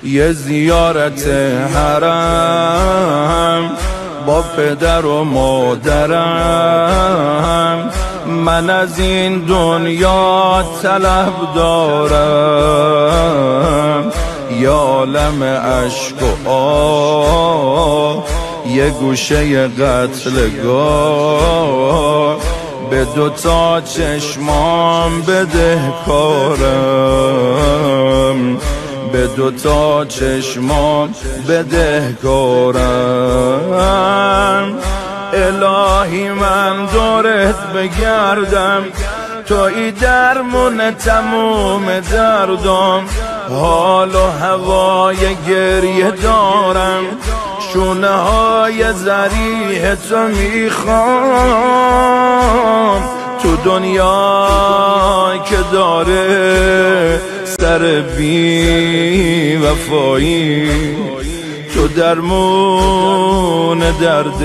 یه زیارت حرم با پدر و مادرم، من از این دنیا طلب دارم. یه عالم عشق و آه، یه گوشه قتلگاه، به دوتا چشمام بدهکارم، به دوتا چشمام بدهکارم. الهی من دورت بگردم، توی درمون تموم دردم، حال و هوای گریه دارم، شونه های زریح تو میخوام. تو دنیا که داره سر بی وفایی، تو درمون درد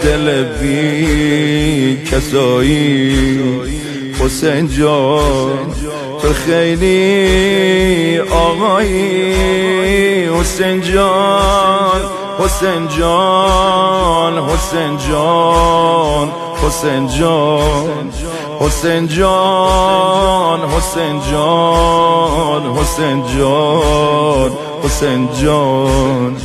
دل بی کسایی. حسین جان تو خیلی آقایی، حسین جان، حسین جان، حسین جان، حسین جان، حسین جان، حسین جان، حسین جان، حسین جان،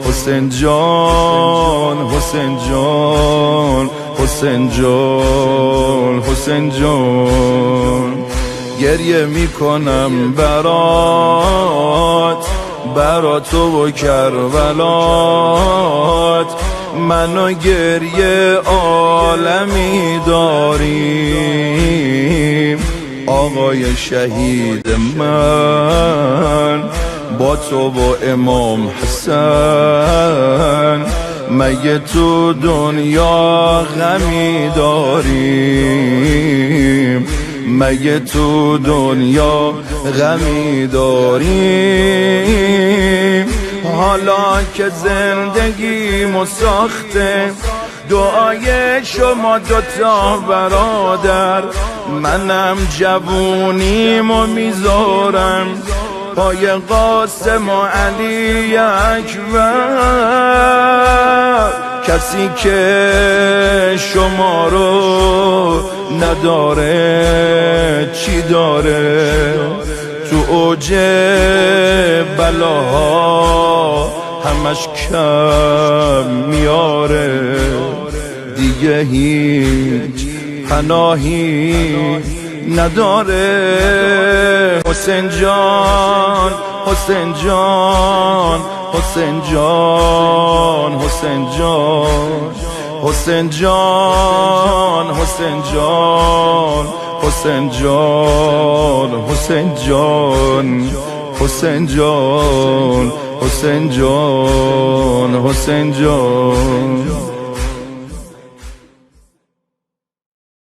حسین جان، حسین جان، حسین جان، حسین جان. گریه میکنم برات و کربلات، من و گریه عالمی داریم. آقای شهید من با تو و امام حسن، مگه تو دنیا غمی داریم؟ مگه تو دنیا غمی داریم؟ حالا که زندگیمو ساخته دعای شما دوتا برادر، منم جوونیمو میذارم پای قاسم و علی اکبر. کسی که شما رو نداره چی داره؟ تو اوج بلاها همش کم میاره، دیگه هیچ پناهی نداره. حسین جان، حسین جان، حسین جان، حسین جان، حسین جان، حسین جان، حسین جان، حسین جان، حسین جان، حسین جان، حسین جان.